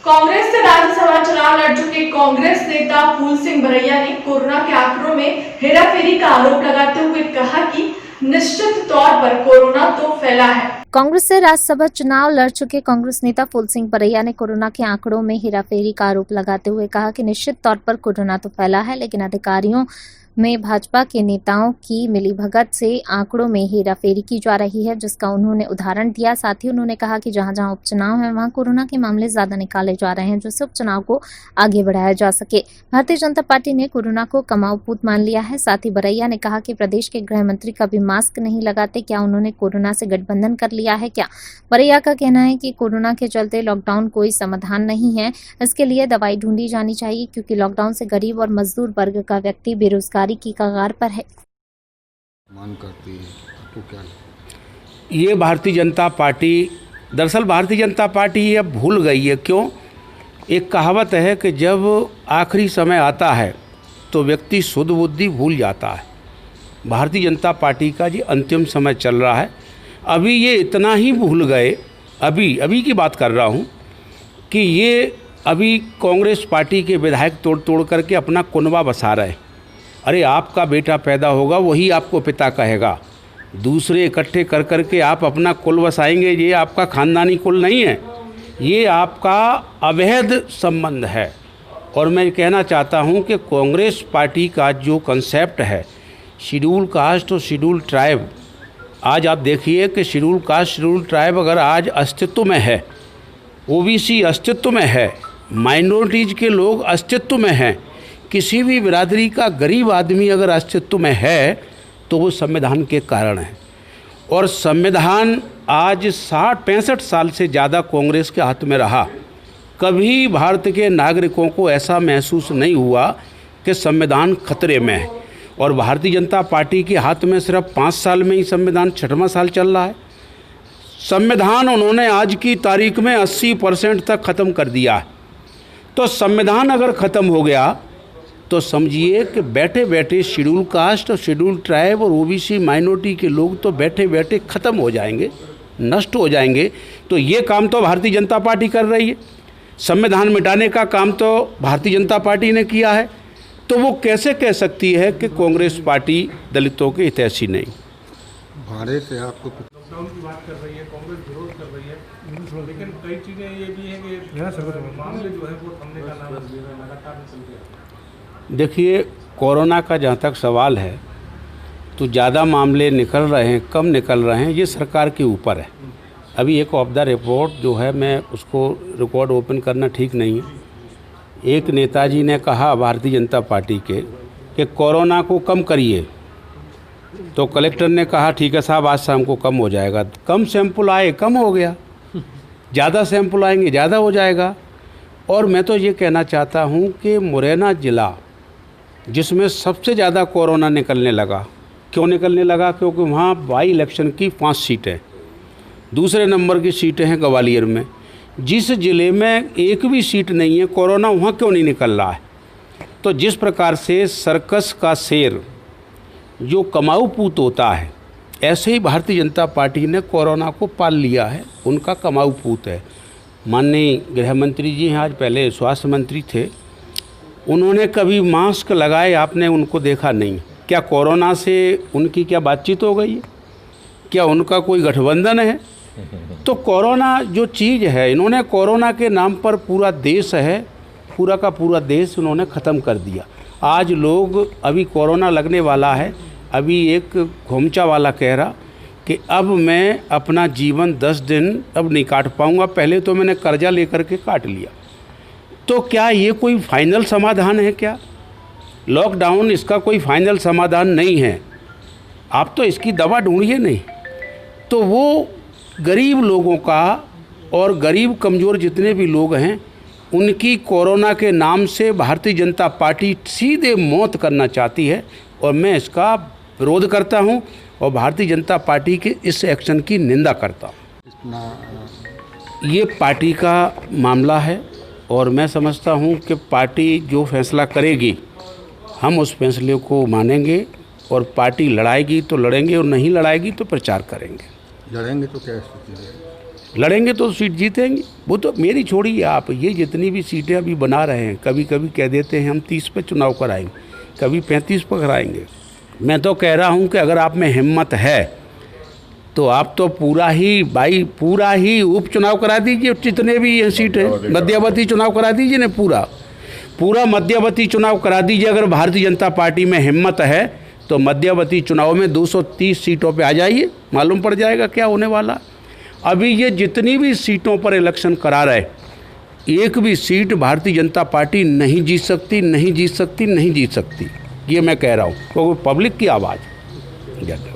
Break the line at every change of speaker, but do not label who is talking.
कांग्रेस से राज्यसभा चुनाव लड़ चुके कांग्रेस नेता फूल सिंह बरैया ने कोरोना के आंकड़ों में हेराफेरी का आरोप लगाते हुए कहा कि निश्चित तौर पर कोरोना तो फैला है।
कांग्रेस से राज्यसभा चुनाव लड़ चुके कांग्रेस नेता फूल सिंह बरैया ने कोरोना के आंकड़ों में हेराफेरी का आरोप लगाते हुए कहा कि निश्चित तौर पर कोरोना तो फैला है, लेकिन अधिकारियों में भाजपा के नेताओं की मिलीभगत से आंकड़ों में हेराफेरी की जा रही है, जिसका उन्होंने उदाहरण दिया। साथ ही उन्होंने कहा कि जहां जहां उपचुनाव है वहां कोरोना के मामले ज्यादा निकाले जा रहे हैं, जिससे उपचुनाव को आगे बढ़ाया जा सके। भारतीय जनता पार्टी ने कोरोना को कमाऊ पूत मान लिया है। साथ ही बरैया ने कहा कि प्रदेश के गृह मंत्री कभी मास्क नहीं लगाते, क्या उन्होंने कोरोना से गठबंधन कर लिया है क्या? बरैया का कहना है कि कोरोना के चलते लॉकडाउन कोई समाधान नहीं है, इसके लिए दवाई ढूंढी जानी चाहिए, क्योंकि लॉकडाउन से गरीब और मजदूर वर्ग का व्यक्ति बेरोजगारी की कगार पर है।
मांग करती है तो क्या?
ये भारतीय जनता पार्टी, दरअसल भारतीय जनता पार्टी ये अब भूल गई है। क्यों? एक कहावत है कि जब आखिरी समय आता है तो व्यक्ति शुद्ध बुद्धि भूल जाता है। भारतीय जनता पार्टी का जी अंतिम समय चल रहा है। अभी ये इतना ही भूल गए, अभी की बात कर रहा हूँ, कि ये अभी कांग्रेस पार्टी के विधायक तोड़ करके अपना कुनबा बसा रहे हैं। अरे आपका बेटा पैदा होगा वही आपको पिता कहेगा। दूसरे इकट्ठे कर करके आप अपना कुल बसाएंगे, ये आपका खानदानी कुल नहीं है, ये आपका अवैध संबंध है। और मैं कहना चाहता हूँ कि कांग्रेस पार्टी का जो कंसेप्ट है शेड्यूल कास्ट और शेड्यूल ट्राइब, आज आप देखिए कि शेड्यूल कास्ट शेड्यूल ट्राइब अगर आज अस्तित्व में है, ओबीसी अस्तित्व में है, माइनॉरिटीज़ के लोग अस्तित्व में हैं, किसी भी बिरादरी का गरीब आदमी अगर अस्तित्व में है तो वो संविधान के कारण है। और संविधान आज 65 साल से ज़्यादा कांग्रेस के हाथ में रहा। कभी भारत के नागरिकों को ऐसा महसूस नहीं हुआ कि संविधान खतरे में है। और भारतीय जनता पार्टी के हाथ में सिर्फ 5 साल में ही संविधान 6वां साल चल रहा है। संविधान उन्होंने आज की तारीख में 80% तक ख़त्म कर दिया है। तो संविधान अगर ख़त्म हो गया तो समझिए कि बैठे बैठे शेड्यूल कास्ट और शेड्यूल ट्राइब और ओबीसी माइनॉरिटी के लोग तो बैठे बैठे ख़त्म हो जाएंगे, नष्ट हो जाएंगे। तो ये काम तो भारतीय जनता पार्टी कर रही है। संविधान मिटाने का काम तो भारतीय जनता पार्टी ने किया है। तो वो कैसे कह सकती है कि कांग्रेस पार्टी दलितों के हितैषी नहीं?
भाड़े से आपको
लॉकडाउन की बात कर रही है, कांग्रेस विरोध कर रही है, लेकिन कई चीज़ें ये भी हैं कि मामले जो है वो थमने का नाम लगातार चलते हैं।
देखिए, कोरोना का जहाँ तक सवाल है तो ज़्यादा मामले निकल रहे हैं, कम निकल रहे हैं, ये सरकार के ऊपर है। अभी एक ऑफ द रिपोर्ट जो है, मैं उसको रिकॉर्ड ओपन करना ठीक नहीं है। एक नेताजी ने कहा भारतीय जनता पार्टी के कि कोरोना को कम करिए, तो कलेक्टर ने कहा ठीक है साहब आज शाम को कम हो जाएगा। कम सैंपल आए, कम हो गया। ज़्यादा सैंपल आएंगे, ज़्यादा हो जाएगा। और मैं तो ये कहना चाहता हूँ कि मुरैना ज़िला जिसमें सबसे ज़्यादा कोरोना निकलने लगा, क्यों निकलने लगा? क्योंकि वहाँ बाई इलेक्शन की 5 सीटें, दूसरे नंबर की सीटें हैं ग्वालियर में। जिस ज़िले में एक भी सीट नहीं है, कोरोना वहाँ क्यों नहीं निकल रहा है? तो जिस प्रकार से सर्कस का शेर जो कमाऊ पूत होता है, ऐसे ही भारतीय जनता पार्टी ने कोरोना को पाल लिया है, उनका कमाऊ पूत है। माननीय गृह मंत्री जी हैं, आज पहले स्वास्थ्य मंत्री थे, उन्होंने कभी मास्क लगाए आपने उनको देखा नहीं। क्या कोरोना से उनकी क्या बातचीत हो गई है? क्या उनका कोई गठबंधन है? तो कोरोना जो चीज़ है, इन्होंने कोरोना के नाम पर पूरा देश है, पूरा का पूरा देश उन्होंने ख़त्म कर दिया। आज लोग, अभी कोरोना लगने वाला है, अभी एक घोमचा वाला कह रहा कि अब मैं अपना जीवन 10 दिन अब नहीं काट पाऊँगा, पहले तो मैंने कर्जा लेकर के काट लिया। तो क्या ये कोई फाइनल समाधान है क्या? लॉकडाउन इसका कोई फाइनल समाधान नहीं है। आप तो इसकी दवा ढूंढिए नहीं। तो वो गरीब लोगों का और गरीब कमज़ोर जितने भी लोग हैं, उनकी कोरोना के नाम से भारतीय जनता पार्टी सीधे मौत करना चाहती है। और मैं इसका विरोध करता हूं और भारतीय जनता पार्टी के इस एक्शन की निंदा करता हूं। ये पार्टी का मामला है और मैं समझता हूं कि पार्टी जो फैसला करेगी हम उस फैसले को मानेंगे, और पार्टी लड़ाएगी तो लड़ेंगे और नहीं लड़ाएगी तो प्रचार करेंगे।
लड़ेंगे तो क्या स्थिति है?
लड़ेंगे तो सीट जीतेंगे। वो तो मेरी छोड़िए आप, ये जितनी भी सीटें अभी बना रहे हैं, कभी कभी कह देते हैं हम 30 पे चुनाव कराएंगे, कभी 35 पर कराएंगे। मैं तो कह रहा हूँ कि अगर आप में हिम्मत है तो आप तो पूरा ही उपचुनाव करा दीजिए, जितने भी ये सीट है, मध्यावधि चुनाव करा दीजिए ना, पूरा मध्यावधि चुनाव करा दीजिए। अगर भारतीय जनता पार्टी में हिम्मत है तो मध्यावधि चुनाव में 230 सीटों पे आ जाइए, मालूम पड़ जाएगा क्या होने वाला। अभी ये जितनी भी सीटों पर इलेक्शन करा रहे, एक भी सीट भारतीय जनता पार्टी नहीं जीत सकती, ये मैं कह रहा हूँ, क्योंकि पब्लिक की आवाज़।